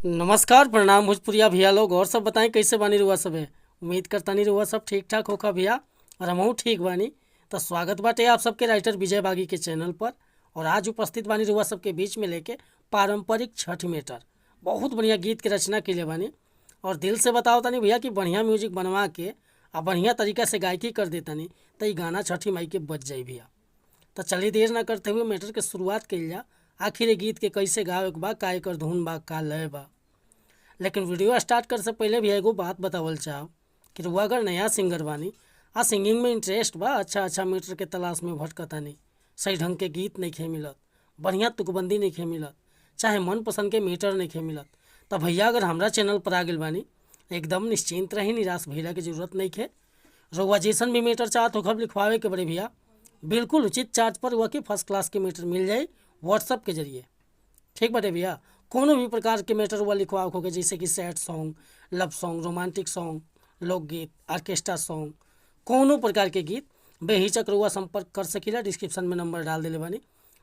नमस्कार प्रणाम भोजपुरिया भैया लोग। और सब बताएं कैसे बानी रुआ सब है। उम्मीद करता नहीं रुआ सब ठीक ठाक होखा भैया, और हमहू ठीक बानी। तो स्वागत बाटे आप सबके राइटर विजय बागी के चैनल पर। और आज उपस्थित बानी रुआ सबके बीच में लेके पारंपरिक छठ मेटर। बहुत बढ़िया गीत के रचना के लिए बानी, और दिल से बताओ तनी भैया कि बढ़िया म्यूजिक बनवा के और बढ़िया तरीका से गायकी कर देतनी तो ये गाना छठी माई के बच जाई भैया। तो चलिए देर ना करते हुए मैटर के शुरुआत कइल जा। आखिर ये गीत के कैसे गावे के बा, का एकर धुन बा, का लय बा। लेकिन वीडियो स्टार्ट कर से पहले भी एगो बात बतावल चाहब कि रुआ अगर नया सिंगर बानी आ सिंगिंग में इंटरेस्ट बा, अच्छा मीटर के तलाश में भटकतानी, सही ढंग के गीत नहीं खे मिलत, बढ़िया तुकबंदी नहीं खे मिलत, चाहे मन पसंद के मीटर नहीं खे मिलत, तो भैया अगर हमरा चैनल पर आ गए बानी एकदम निश्चिंत रही, निराश भैया की जरूरत नहीं खे। रुआ जैसन भी मीटर चाहत हो खब लिखवावे के बड़े भैया बिल्कुल उचित चार्ज पर हुआ कि फर्स्ट क्लास के मीटर मिल जाए व्हाट्सअप के जरिए। ठीक बाटे भैया, कोनो भी प्रकार के मैटर हुआ लिखवाओ होगे, जैसे कि sad song, love song, romantic song, लोकगीत, ऑर्केस्ट्रा सॉन्ग, कोनो प्रकार के गीत बेहिचक रुआ संपर्क कर सकीला। डिस्क्रिप्शन में नंबर डाल दिले बानी।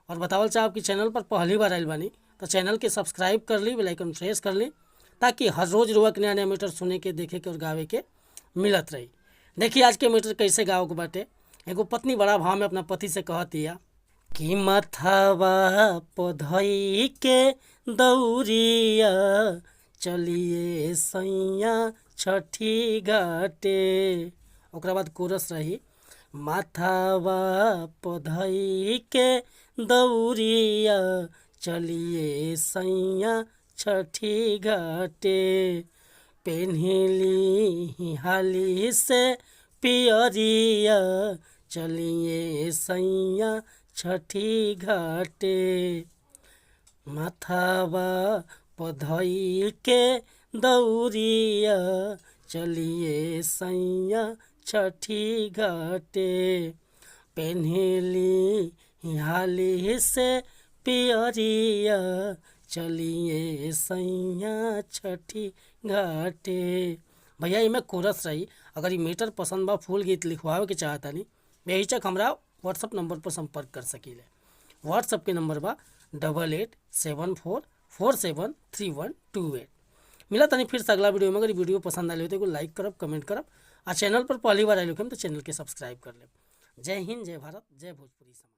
और बतावल चाहब कि चैनल पर पहली बार आयल बानी तो चैनल के सब्सक्राइब कर ली, बेल आइकन प्रेस कर ली, ताकि हर रोज़ रुआ के नया नया मैटर सुने के, देखे के और गावे के मिलत रही। देखिए आज के मैटर कैसे गाओ के बाटे। एगो पत्नी बड़ा भाव में अपना पति से कहतिया कि मथवा पधई के दौरिया चलिए सैया छठी घाटे। ओकरा बाद कोरस रही, माथावा पधई के दौरिया चलिए सैया छठी घाटे। पेन्हली हाली से पियरिया चलिए सैया छठी घाटे। माथावा पधई के दौरिया चलिए सैया छठी घाटे। पेन्हली हाली से पियरिया चलिए सैया छठी घाटे। भैया इमें कोरस रही। अगर ये मीटर पसंद बा, फुल गीत लिखवावे के चाहता नहीं, बेहिचक हमरा व्हाट्सअप नंबर पर संपर्क कर सकीले। व्हाट्सअप के नंबर बा 8874473128। मिला तनी फिर से अगला वीडियो में। अगर वीडियो पसंद आए तो लाइक करब, कमेंट करब, और चैनल पर पहली बार आए तो चैनल के सब्सक्राइब कर लेब। जय हिंद, जय भारत, जय भोजपुरी समाज।